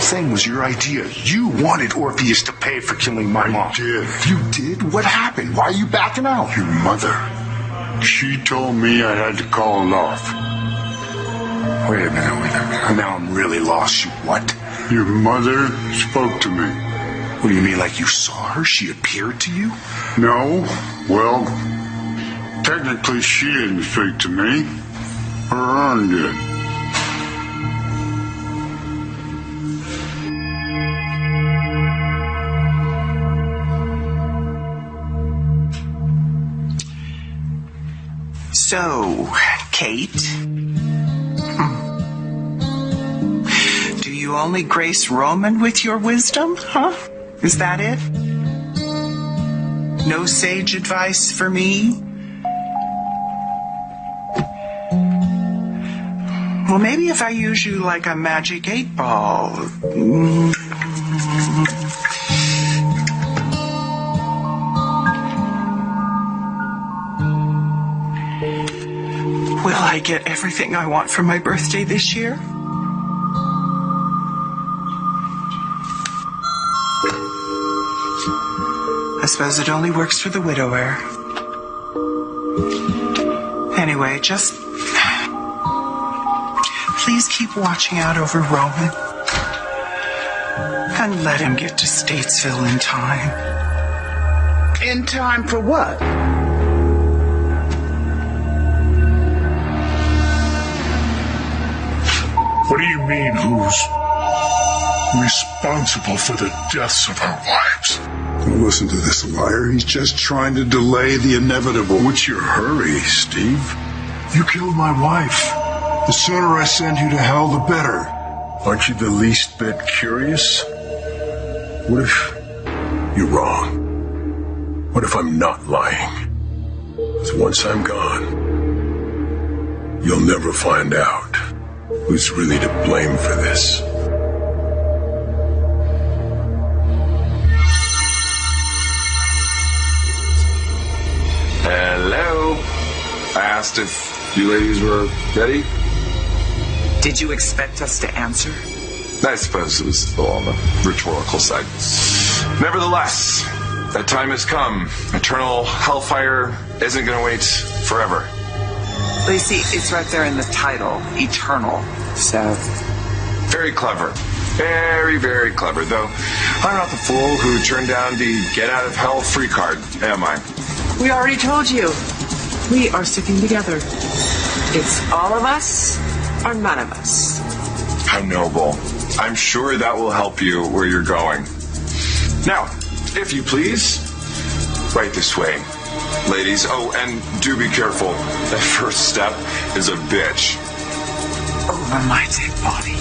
thing was your idea. You wanted Orpheus to pay for killing my mom. I did. You did? What happened? Why are you backing out? Your mother. She told me I had to call it off. Wait a minute. Now I'm really lost. You what? Your mother spoke to me. What do you mean, like you saw her? She appeared to you? No. Well, technically she didn't speak to me. Her urn did. So, Kate? Do you only grace Roman with your wisdom, huh? Is that it? No sage advice for me? Well, maybe if I use you like a magic 8-ball. Will I get everything I want for my birthday this year? I suppose it only works for the widower. Anyway, just please keep watching out over Roman. And let him get to Statesville in time. In time for what? What do you mean, who's responsible for the deaths of our wives? Don't listen to this liar. He's just trying to delay the inevitable. What's your hurry, Steve? You killed my wife. The sooner I send you to hell, the better. Aren't you the least bit curious? What if you're wrong? What if I'm not lying? Because once I'm gone, you'll never find out who's really to blame for this. Hello. I asked if you ladies were ready. Did you expect us to answer? I suppose it was a little on the rhetorical side. Nevertheless, that time has come. Eternal hellfire isn't going to wait forever. Well, you see, it's right there in the title, Eternal. So, very clever. Very, very clever. Though, I'm not the fool who turned down the get out of hell free card, am I? We already told you. We are sticking together. It's all of us or none of us. How noble. I'm sure that will help you where you're going. Now, if you please, right this way. Ladies, oh, and do be careful. That first step is a bitch. Over my dead body.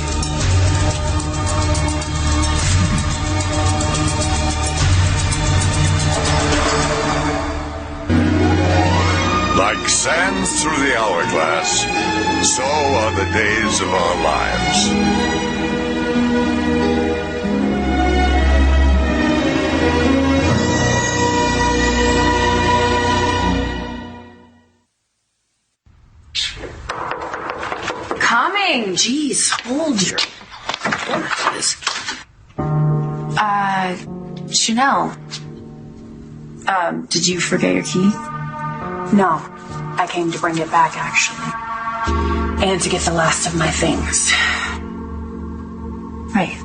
Like sands through the hourglass, so are the days of our lives. Coming! Jeez, hold your horses. Chanel. Did you forget your key? No. I came to bring it back, actually. And to get the last of my things. Right.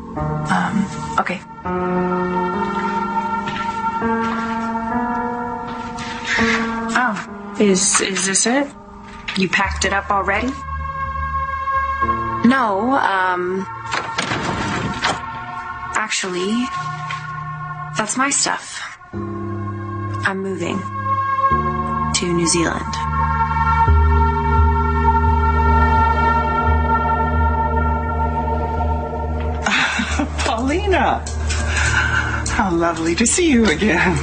Okay. Oh, is this it? You packed it up already? No, actually, that's my stuff. I'm moving to New Zealand. Paulina! How lovely to see you again.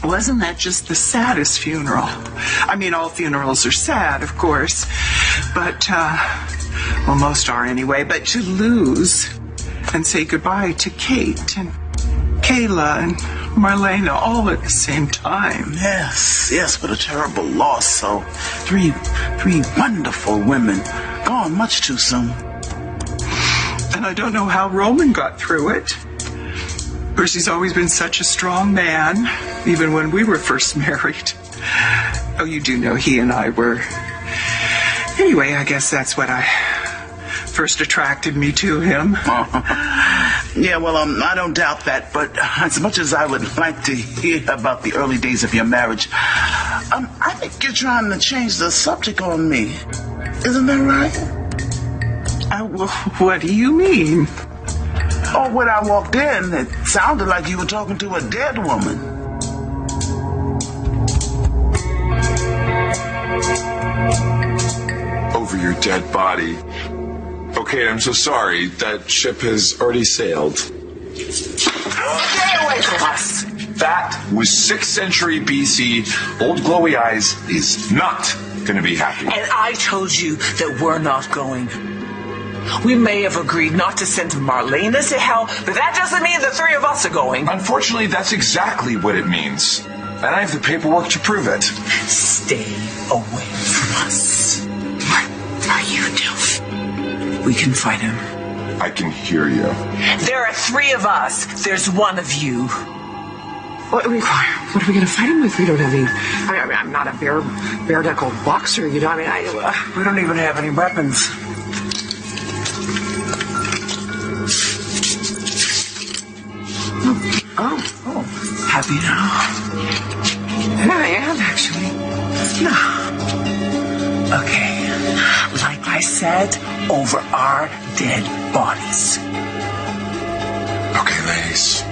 Wasn't that just the saddest funeral? I mean, all funerals are sad, of course, but, well, most are anyway, but to lose and say goodbye to Kate and Kayla and Marlena all at the same time. Yes, but a terrible loss, so three wonderful women gone much too soon. And I don't know how Roman got through it. Of course, he's always been such a strong man, even when we were first married. Oh, you do know he and I were. Anyway, I guess that's what first attracted me to him. Yeah, well, I don't doubt that, but as much as I would like to hear about the early days of your marriage, I think you're trying to change the subject on me. Isn't that right? Well, what do you mean? Oh, when I walked in, it sounded like you were talking to a dead woman. Over your dead body. Okay, I'm so sorry. That ship has already sailed. Get away from us! That was 6th century BC. Old Glowy Eyes is not going to be happy. And I told you that we're not going. We may have agreed not to send Marlena to hell, but that doesn't mean the three of us are going. Unfortunately, that's exactly what it means. And I have the paperwork to prove it. Stay away from us. What are you doing? We can fight him. I can hear you. There are 3 of us. There's 1 of you. What are we going to fight him with? We don't have any. I mean, I'm not a bare-knuckled boxer, you know. I mean, we don't even have any weapons. Oh, Happy now? yeah, I am actually. Okay. Like I said, over our dead bodies. Okay, ladies.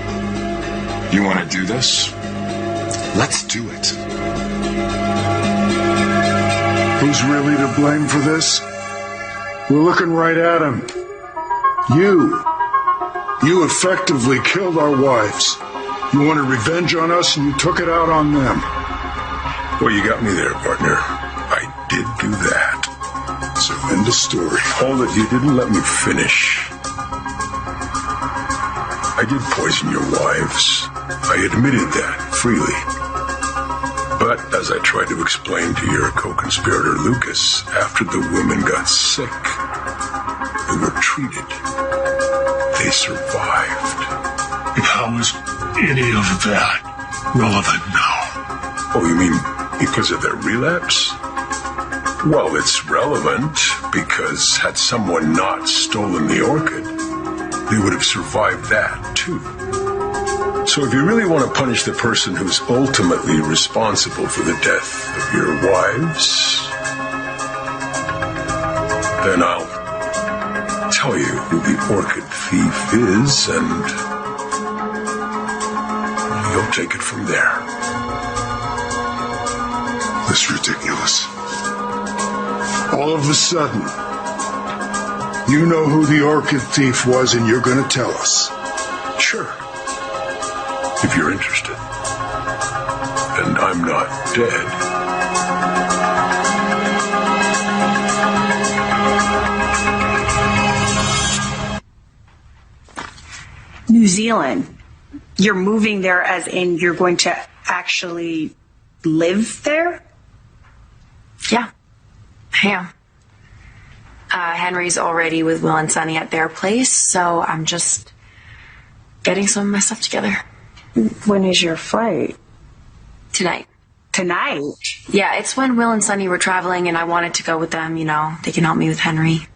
You want to do this? Let's do it. Who's really to blame for this? We're looking right at him. You effectively killed our wives. You wanted revenge on us and you took it out on them. Well, you got me there, partner. I did do that. So end of story. Hold it, you didn't let me finish. I did poison your wives. I admitted that freely. But as I tried to explain to your co-conspirator Lucas, after the women got sick, they were treated. They survived. How is any of that relevant now? Oh, you mean because of their relapse? Well, it's relevant because had someone not stolen the orchid, they would have survived that too. So if you really want to punish the person who's ultimately responsible for the death of your wives, then I'll tell you who the orchid thief is, and you'll take it from there. This is ridiculous. All of a sudden, you know who the orchid thief was and you're going to tell us. Sure. If you're interested. And I'm not dead. New Zealand. You're moving there as in you're going to actually live there? Yeah, I am. Henry's already with Will and Sunny at their place, so I'm just getting some of my stuff together. When is your flight? Tonight. Tonight? Yeah, it's when Will and Sunny were traveling and I wanted to go with them, you know. They can help me with Henry.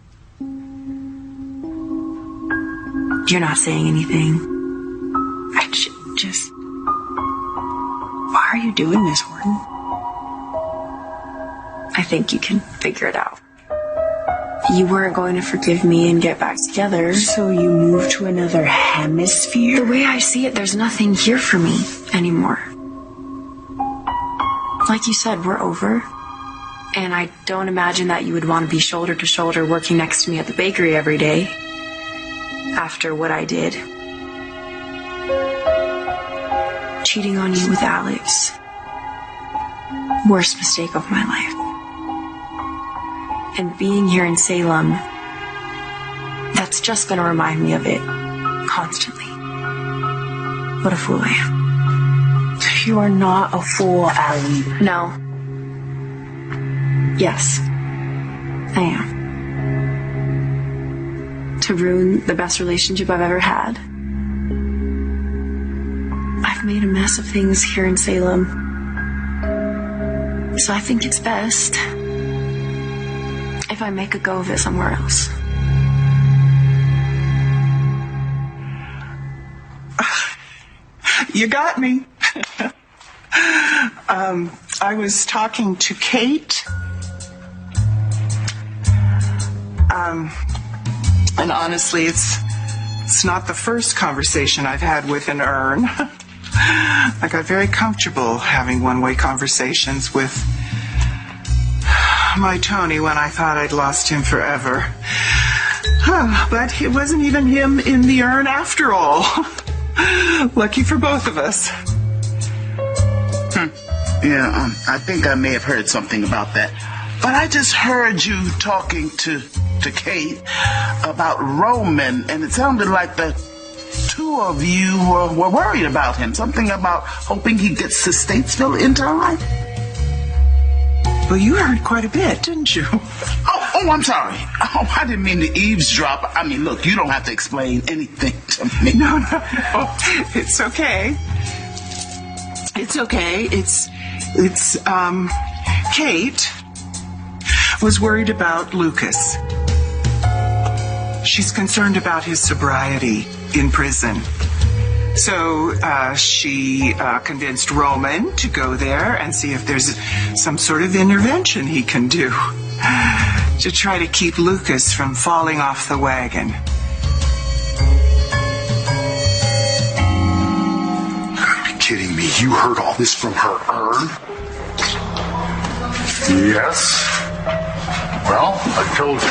You're not saying anything. I just... Why are you doing this, Horton? I think you can figure it out. You weren't going to forgive me and get back together. So you moved to another hemisphere? The way I see it, there's nothing here for me anymore. Like you said, we're over. And I don't imagine that you would want to be shoulder to shoulder working next to me at the bakery every day. After what I did. Cheating on you with Alex. Worst mistake of my life. And being here in Salem, that's just going to remind me of it constantly. What a fool I am. You are not a fool, Allie. No. Yes, I am. to ruin the best relationship I've ever had. I've made a mess of things here in Salem. So I think it's best if I make a go of it somewhere else. You got me. I was talking to Kate. And honestly, it's not the first conversation I've had with an urn. I got very comfortable having one-way conversations with my Tony when I thought I'd lost him forever. But it wasn't even him in the urn after all. Lucky for both of us. Yeah, I think I may have heard something about that. But I just heard you talking to Kate about Roman, and it sounded like the two of you were worried about him. Something about hoping he gets to Statesville in time. Well, you heard quite a bit, didn't you? Oh, I'm sorry. Oh, I didn't mean to eavesdrop. I mean, look, you don't have to explain anything to me. No. It's okay. It's okay. It's Kate was worried about Lucas. She's concerned about his sobriety in prison. So she convinced Roman to go there and see if there's some sort of intervention he can do to try to keep Lucas from falling off the wagon. You gotta be kidding me. You heard all this from her urn? Yes. Well, I told you.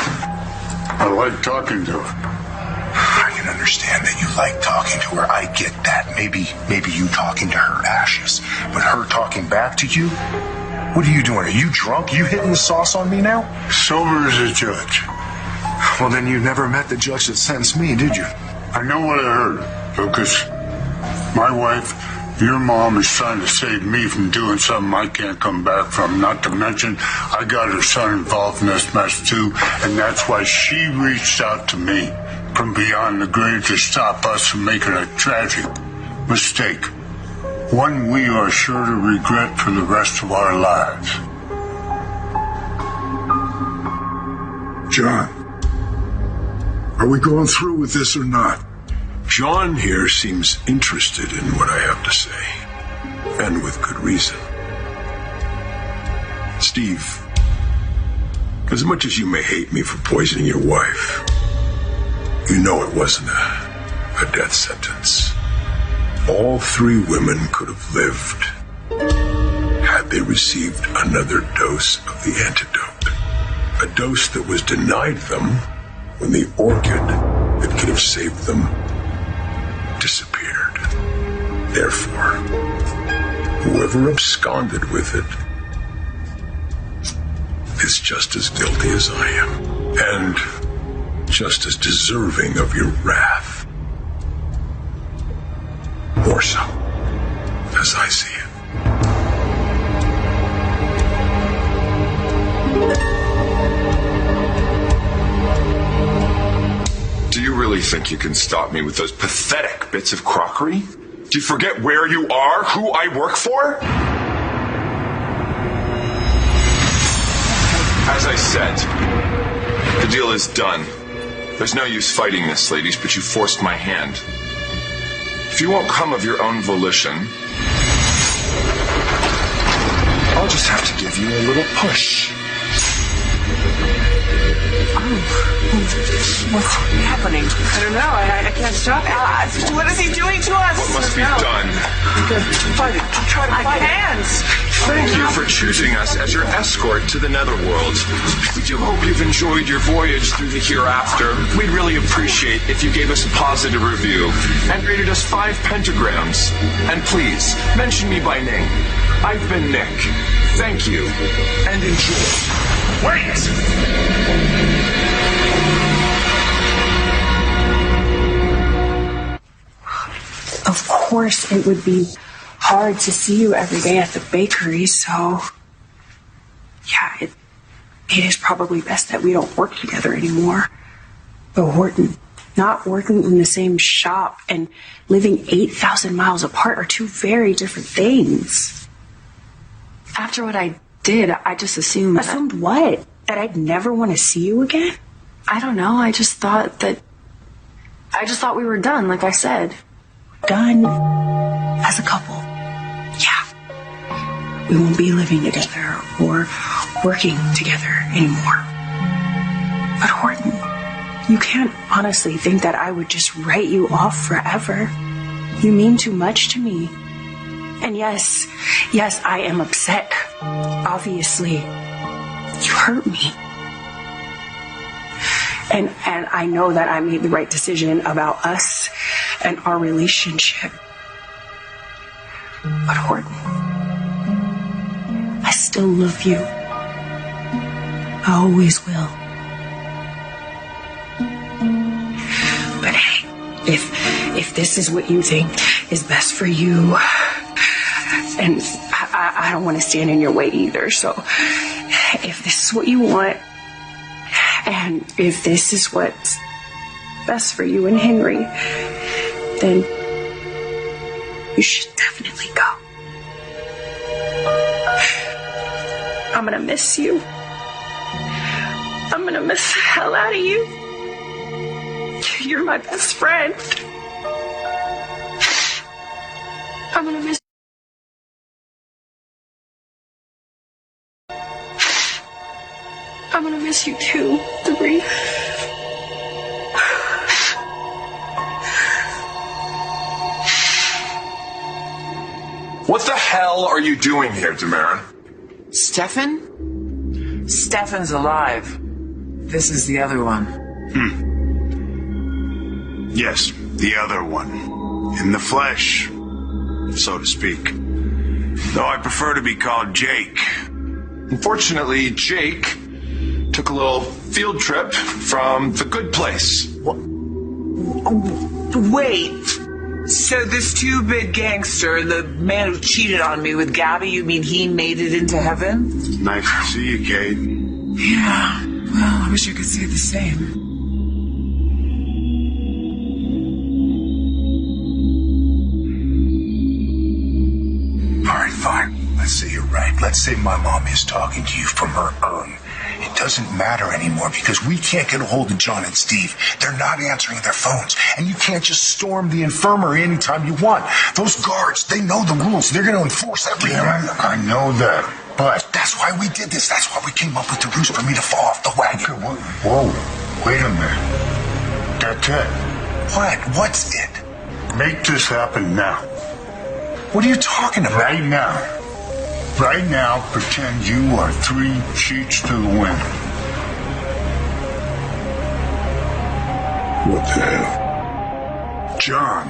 I like talking to her. I can understand that you like talking to her. I get that. Maybe you talking to her ashes. But her talking back to you? What are you doing? Are you drunk? You hitting the sauce on me now? Sober as a judge. Well, then you never met the judge that sentenced me, did you? I know what I heard, Lucas. My wife, your mom, is trying to save me from doing something I can't come back from. Not to mention, I got her son involved in this mess too, and that's why she reached out to me from beyond the grave to stop us from making a tragic mistake. One we are sure to regret for the rest of our lives. John, are we going through with this or not? John here seems interested in what I have to say, and with good reason. Steve, as much as you may hate me for poisoning your wife, you know it wasn't a death sentence. All three women could have lived had they received another dose of the antidote. A dose that was denied them when the orchid that could have saved them disappeared. Therefore, whoever absconded with it is just as guilty as I am, and just as deserving of your wrath. More so, as I see it. Do you really think you can stop me with those pathetic bits of crockery? Do you forget where you are, who I work for? As I said, the deal is done. There's no use fighting this, ladies, but you forced my hand. If you won't come of your own volition, I'll just have to give you a little push. What's happening? I don't know. I can't stop it. What is he doing to us? What must be done? Fight it. Try to fight it. Thank you for choosing us as your escort to the netherworld. We do hope you've enjoyed your voyage through the hereafter. We'd really appreciate if you gave us a positive review and rated us 5 pentagrams. And please, mention me by name. I've been Nick. Thank you, and enjoy. Wait! Of course it would be hard to see you every day at the bakery, so yeah, it is probably best that we don't work together anymore. But Horton, not working in the same shop and living 8,000 miles apart are two very different things. After what I did, I just assumed. Assumed what? That I'd never want to see you again? I don't know. I just thought we were done, like I said. Done as a couple. Yeah. We won't be living together or working together anymore. But Horton, you can't honestly think that I would just write you off forever. You mean too much to me. And yes, I am upset. Obviously, you hurt me. And I know that I made the right decision about us and our relationship. But Horton, I still love you. I always will. But hey, if this is what you think is best for you, and I don't want to stand in your way either, so if this is what you want, and if this is what's best for you and Henry, then you should definitely go. I'm gonna miss you. I'm gonna miss the hell out of you. You're my best friend. I'm gonna miss. I'm gonna miss you too, Debris. What the hell are you doing here, Damarin? Stefan? Stefan's alive. This is the other one. Yes, the other one. In the flesh, so to speak. Though I prefer to be called Jake. Unfortunately, Jake took a little field trip from the good place. Wait. So this two-bit gangster, the man who cheated on me with Gabby, you mean he made it into heaven? Nice to see you, Kate. Yeah. Well, I wish I could say the same. All right, fine. Let's say you're right. Let's say my mom is talking to you from her urn. It doesn't matter anymore because we can't get a hold of John and Steve. They're not answering their phones. And you can't just storm the infirmary anytime you want. Those guards, they know the rules. They're going to enforce everything. Yeah, I know that. But that's why we did this. That's why we came up with the ruse for me to fall off the wagon. Okay, whoa, wait a minute. That's it. What? What's it? Make this happen now. What are you talking about? Right now. Right now, pretend you are 3 sheets to the wind. What the hell? John,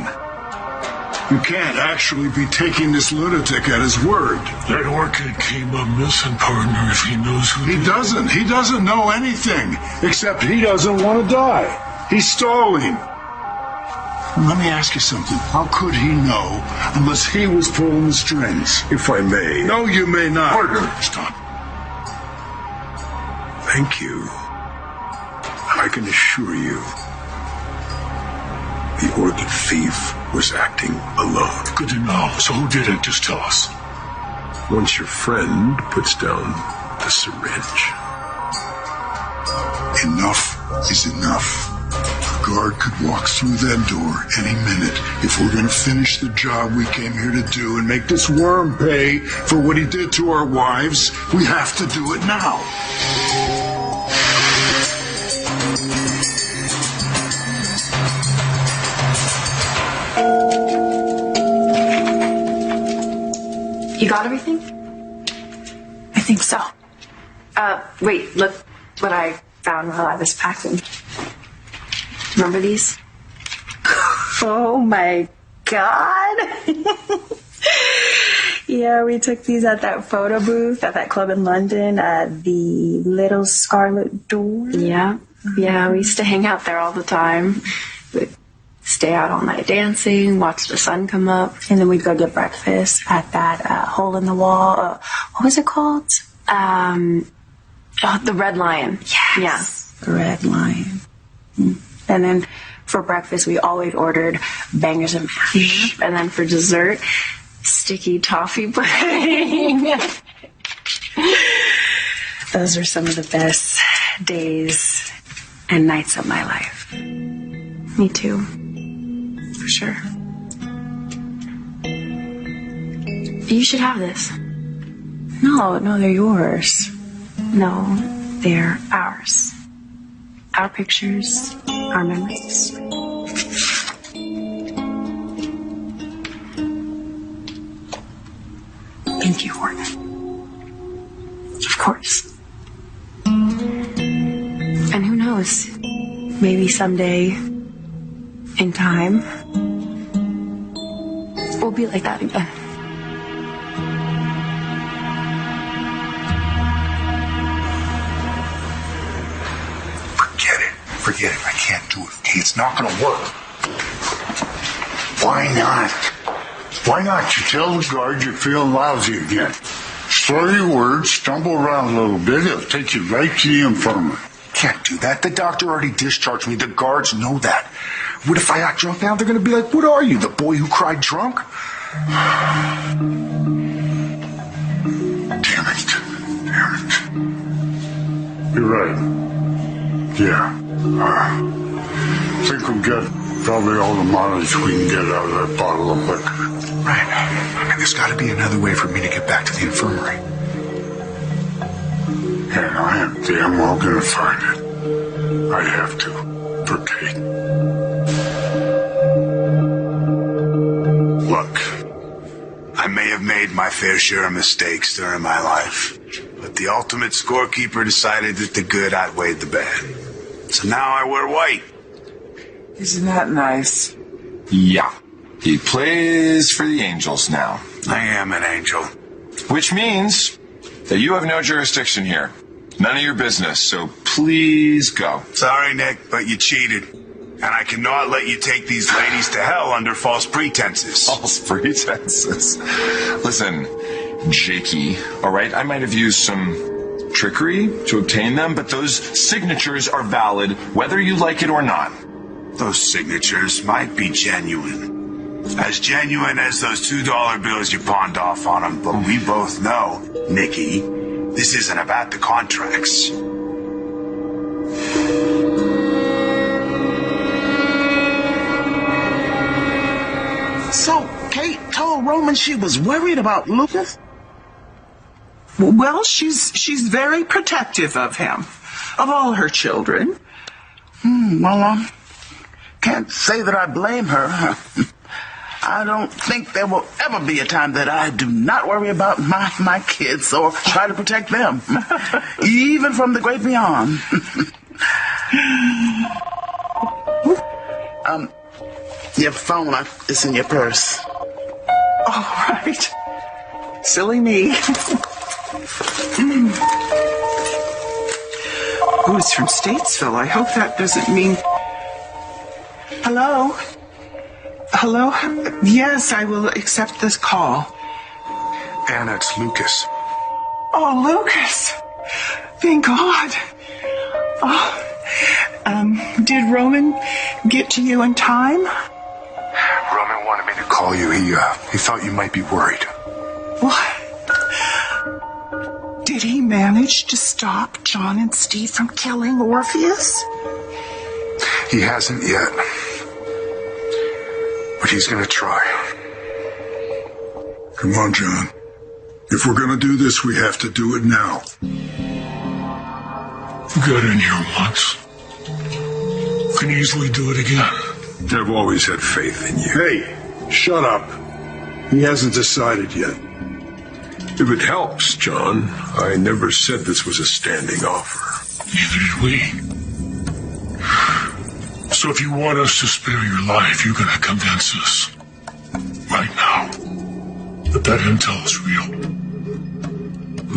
you can't actually be taking this lunatic at his word. That orchid came up missing, partner, if he knows who He doesn't. He doesn't know anything, except he doesn't want to die. He's stalling. Let me ask you something. How could he know unless he was pulling the strings? If I may. No, you may not. Partner. Stop. Thank you. I can assure you, the orchid thief was acting alone. Good to know. So who did it? Just tell us. Once your friend puts down the syringe. Enough is enough. A guard could walk through that door any minute. If we're going to finish the job we came here to do and make this worm pay for what he did to our wives, we have to do it now. You got everything? I think so. Wait, look what I found while I was packing. Remember these? Oh my God. Yeah, we took these at that photo booth at that club in London, the Little Scarlet Door. Yeah, we used to hang out there all the time. We'd stay out all night dancing, watch the sun come up. And then we'd go get breakfast at that hole in the wall. What was it called? The Red Lion. Yes. Yeah. The Red Lion. And then For breakfast, we always ordered bangers and mash. And then for dessert, sticky toffee pudding. Those are some of the best days and nights of my life. Me too. For sure. You should have this. No, they're yours. No, they're ours. Our pictures, our memories. Thank you, Horton. Of course. And who knows? Maybe someday, in time, we'll be like that again. Forget it. I can't do it. Okay, it's not going to work. Why not? Why not? You tell the guard you're feeling lousy again. Slur your words, stumble around a little bit, it'll take you right to the infirmary. Can't do that. The doctor already discharged me. The guards know that. What if I act drunk now? They're going to be like, what are you, the boy who cried drunk? Damn it. You're right. Yeah. I think we'll get probably all the mileage we can get out of that bottle of liquor. Right. I mean, there's got to be another way for me to get back to the infirmary. And I am damn well gonna find it. I have to. For Kate. Look, I may have made my fair share of mistakes during my life, but the ultimate scorekeeper decided that the good outweighed the bad. So now I wear white. Isn't that nice? Yeah. He plays for the Angels now. I am an angel. Which means that you have no jurisdiction here. None of your business, so please go. Sorry, Nick, but you cheated. And I cannot let you take these ladies to hell under false pretenses. False pretenses? Listen, Jakey, all right? I might have used some trickery to obtain them, but those signatures are valid whether you like it or not. Those signatures might be genuine. As genuine as those $2 bills you pawned off on them, but we both know, Nicky, this isn't about the contracts. So, Kate told Roman she was worried about Lucas? Well, she's very protective of him, of all her children. Well, can't say that I blame her. I don't think there will ever be a time that I do not worry about my kids or try to protect them, even from the great beyond. Your phone is in your purse. All right. Silly me. Oh, it's from Statesville. I hope that doesn't mean... Hello? Hello? Yes, I will accept this call. Anna, it's Lucas. Oh, Lucas. Thank God. Oh, did Roman get to you in time? Roman wanted me to call you. He thought you might be worried. What? Did he manage to stop John and Steve from killing Orpheus? He hasn't yet. But he's gonna try. Come on, John. If we're gonna do this, we have to do it now. You got in here once. You can easily do it again. I've always had faith in you. Hey, shut up. He hasn't decided yet. If it helps, John, I never said this was a standing offer. Neither did we. So if you want us to spare your life, you're gonna convince us. Right now. That intel is real.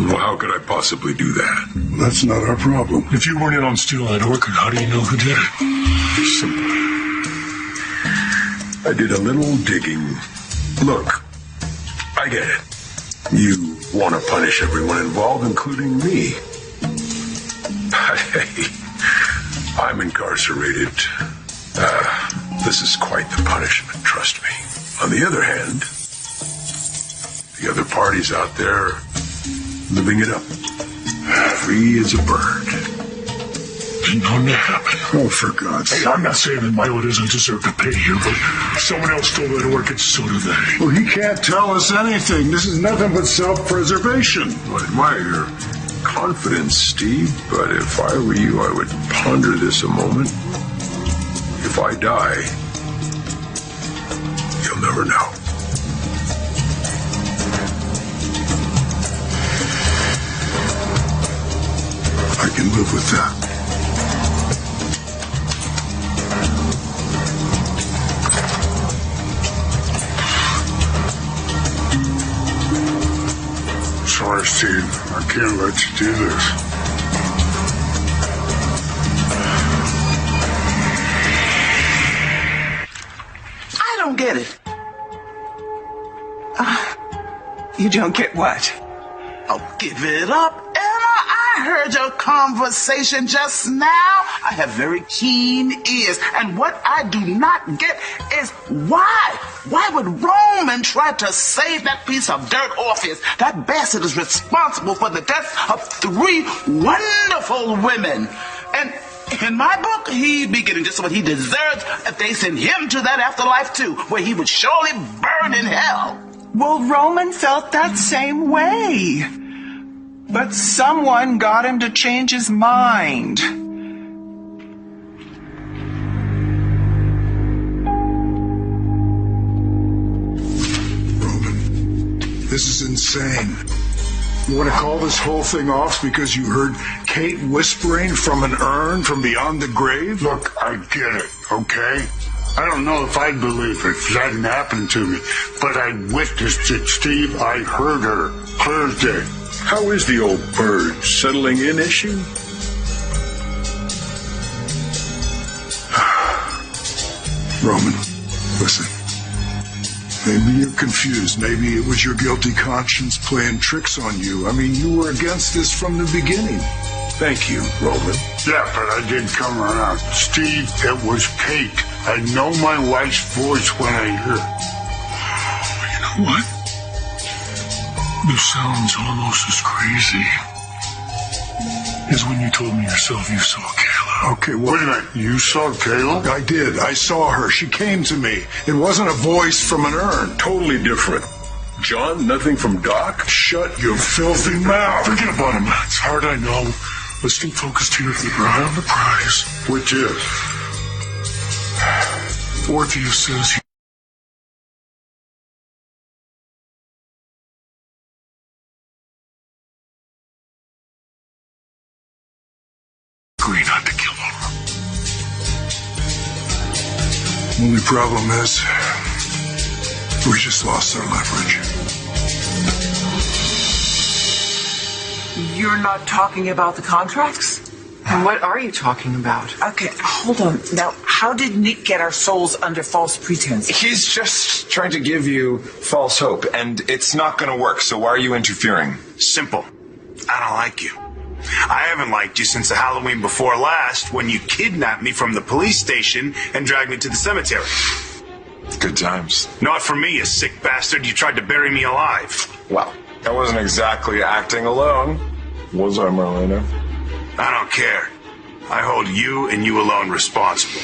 Well, how could I possibly do that? That's not our problem. If you weren't in on stealing that orchid, how do you know who did it? Simple. I did a little digging. Look, I get it. You want to punish everyone involved, including me. But hey, I'm incarcerated. This is quite the punishment, trust me. On the other hand, the other party's out there living it up. Free as a bird. Been known to happen. Oh, for God's sake. Hey, I'm not saying that Milo doesn't deserve to pay you, but if someone else stole that orchid, so do they. Well, he can't tell us anything. This is nothing but self-preservation. I admire your confidence, Steve, but if I were you, I would ponder this a moment. If I die, you'll never know. I can live with that. Sorry, Steve. I can't let you do this. I don't get it. You don't get what? Oh, give it up, Emma. I heard your conversation just now. I have very keen ears. And what I do not get is why? Why would Roman try to save that piece of dirt Orpheus? That bastard is responsible for the deaths of 3 wonderful women. And in my book, he'd be getting just what he deserves if they send him to that afterlife too, where he would surely burn in hell. Well, Roman felt that same way. But someone got him to change his mind. Roman, this is insane. You want to call this whole thing off because you heard Kate whispering from an urn from beyond the grave? Look, I get it, okay? I don't know if I'd believe it if it hadn't happened to me, but I witnessed it, Steve. I heard her. Clear as day. How is the old bird settling in, is she? Roman, listen. Maybe you're confused. Maybe it was your guilty conscience playing tricks on you. I mean, you were against this from the beginning. Thank you, Roman. Yeah, but I did come around. Steve, it was Kate. I know my wife's voice when I hear it. You know what? This sounds almost as crazy as when you told me yourself you saw Kayla. Okay, well, wait a minute. You saw Kayla? I did. I saw her. She came to me. It wasn't a voice from an urn. Totally different. John, nothing from Doc? Shut your filthy mouth. Forget about him. It's hard, I know. Let's stay focused here. Keep our eye on the prize. Which is? Orpheus says he agree not to kill him. Only problem is, we just lost our leverage. You're not talking about the contracts? And what are you talking about? Okay, hold on. Now, how did Nick get our souls under false pretense? He's just trying to give you false hope, and it's not going to work, so why are you interfering? Simple. I don't like you. I haven't liked you since the Halloween before last when you kidnapped me from the police station and dragged me to the cemetery. Good times. Not for me, you sick bastard. You tried to bury me alive. Well, I wasn't exactly acting alone, was I, Marlena? I don't care. I hold you and you alone responsible.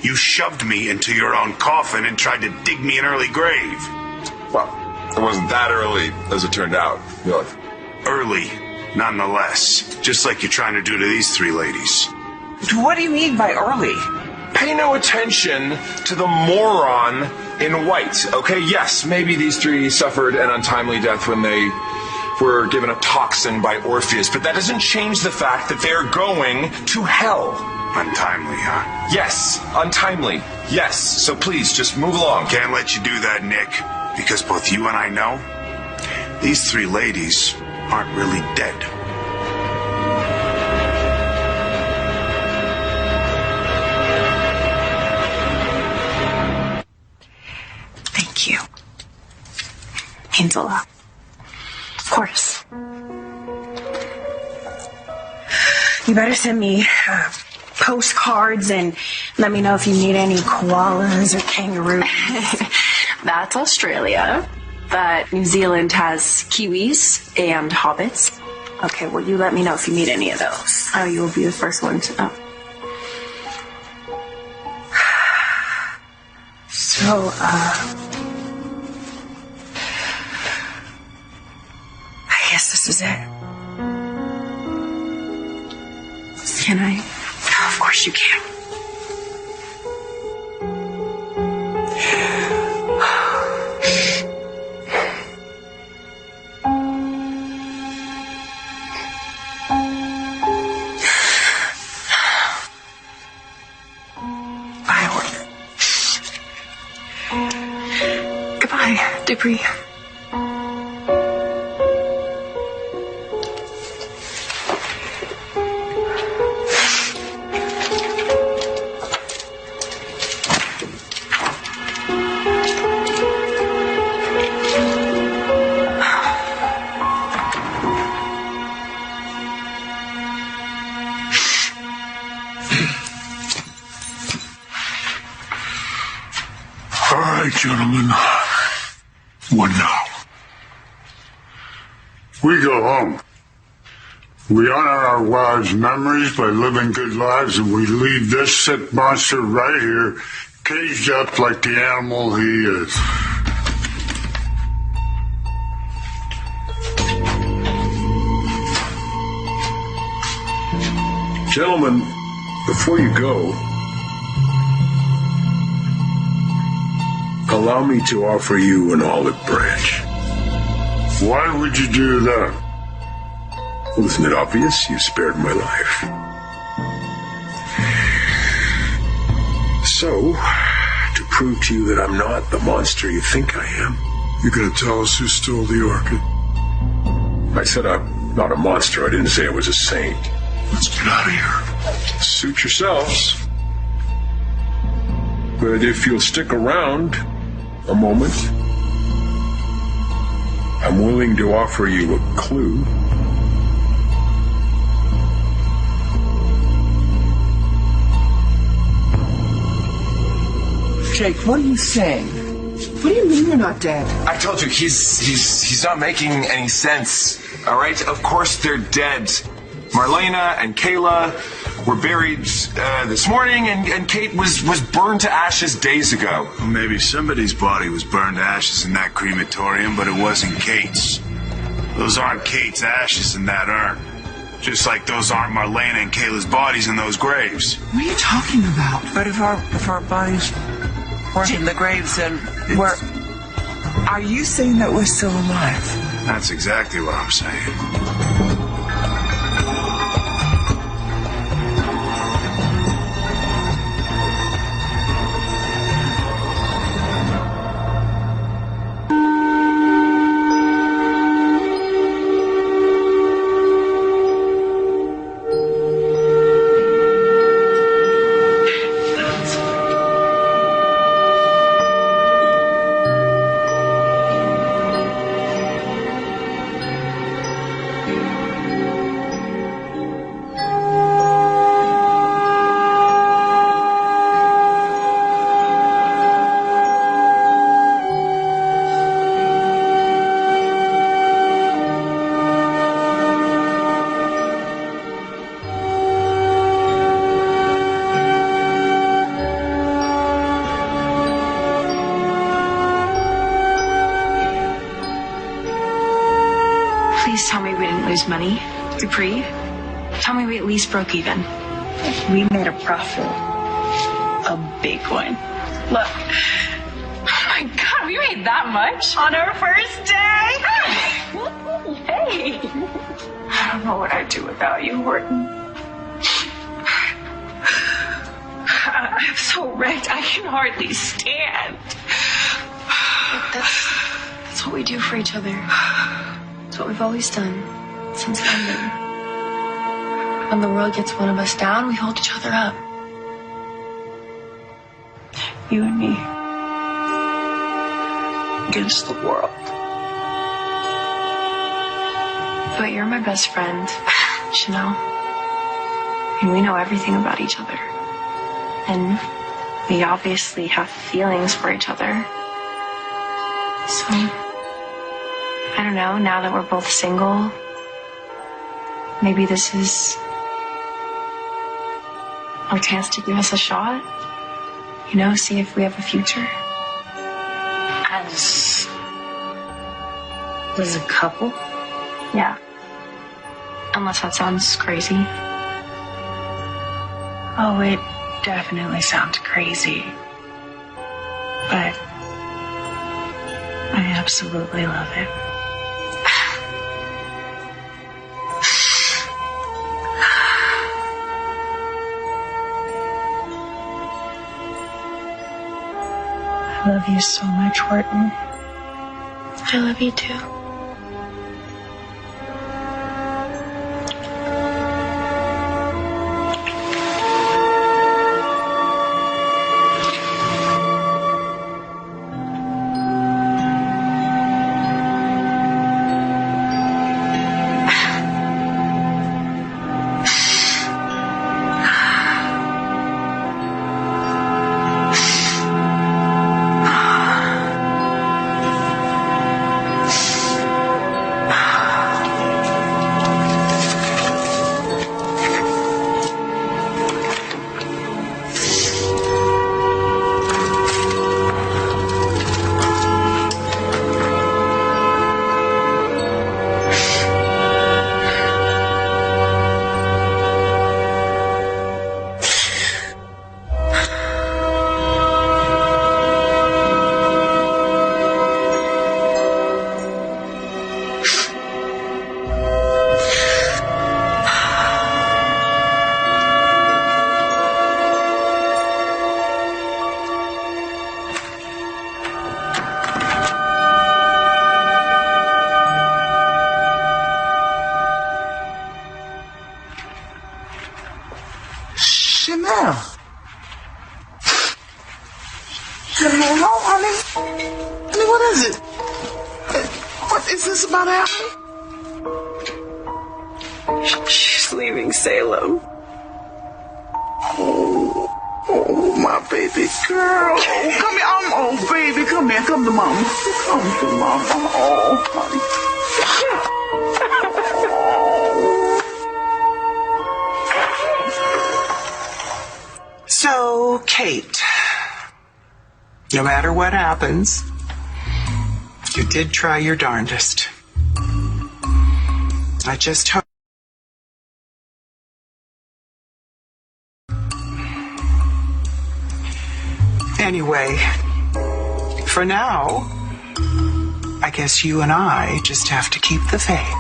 You shoved me into your own coffin and tried to dig me an early grave. Well, it wasn't that early, as it turned out, really. Early, nonetheless. Just like you're trying to do to these 3 ladies. What do you mean by early? Pay no attention to the moron in white, okay? Yes, maybe these 3 suffered an untimely death when they were given a toxin by Orpheus, but that doesn't change the fact that they're going to hell. Untimely, huh? Yes, untimely. Yes, so please, just move along. Can't let you do that, Nick, because both you and I know these 3 ladies aren't really dead. Thank you. Means a lot. Of course. You better send me postcards and let me know if you need any koalas or kangaroos. That's Australia. But New Zealand has kiwis and hobbits. Okay, well, you let me know if you need any of those. Oh, you will be the first one to know. So, I guess this is it. Can I? Of course you can. Goodbye, Dupree. All right, gentlemen. What now? We go home. We honor our wives' memories by living good lives, and we leave this sick monster right here, caged up like the animal he is. Gentlemen, before you go, allow me to offer you an olive branch. Why would you do that? Well, isn't it obvious? You spared my life. So, to prove to you that I'm not the monster you think I am. You gonna tell us who stole the orchid? I said I'm not a monster. I didn't say I was a saint. Let's get out of here. Suit yourselves. But if you'll stick around a moment, I'm willing to offer you a clue. Jake, what are you saying? What do you mean you're not dead? I told you, he's not making any sense. All right? Of course they're dead. Marlena and Kayla were buried this morning, and Kate was burned to ashes days ago. Well, maybe somebody's body was burned to ashes in that crematorium, but it wasn't Kate's. Those aren't Kate's ashes in that urn. Just like those aren't Marlena and Kayla's bodies in those graves. What are you talking about? But if our bodies weren't in the graves, then we're... Are you saying that we're still alive? That's exactly what I'm saying. Please tell me we didn't lose money, Dupree. Tell me we at least broke even. We made a profit. A big one. Look. Oh my God, we made that much on our first day. Hey. I don't know what I'd do without you, Horton. I'm so wrecked, I can hardly stand. But that's what we do for each other. It's what we've always done since London. When the world gets one of us down, we hold each other up. You and me against the world. But you're my best friend, Chanel. And we know everything about each other. And we obviously have feelings for each other. So, I don't know, now that we're both single, maybe this is our chance to give us a shot. You know, see if we have a future. As a couple? Yeah. Unless that sounds crazy. Oh, it definitely sounds crazy. But I absolutely love it. I love you so much, Horton. I love you too. Chanel. Hello, honey. Honey, what is it? What is this about Ashley? She's leaving Salem. Oh, my baby girl. Come here. Oh, baby, come here. Come to mama. Come to mama. Oh, honey. So, Kate, no matter what happens, you did try your darndest. I just hope. Anyway, for now, I guess you and I just have to keep the faith.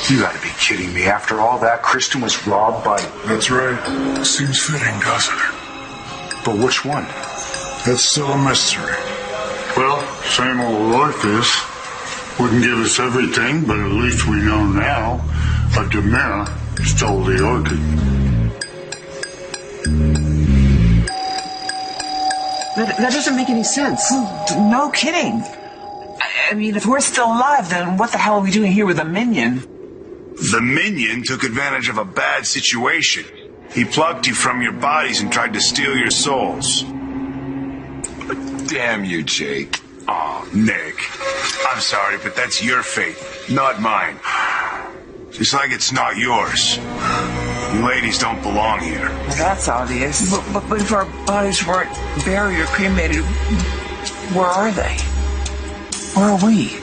You gotta be kidding me. After all that, Kristen was robbed by... That's right. Seems fitting, doesn't it? But which one? That's still a mystery. Well, same old Orpheus. Wouldn't give us everything, but at least we know now that Demira stole the orchid. That doesn't make any sense. No kidding. I mean, if we're still alive, then what the hell are we doing here with a minion? The minion took advantage of a bad situation. He plucked you from your bodies and tried to steal your souls. Damn you, Jake. Oh, Nick. I'm sorry, but that's your fate, not mine. Just like it's not yours. You ladies don't belong here. Well, that's obvious. But if our bodies weren't buried or cremated, where are they? Where are we?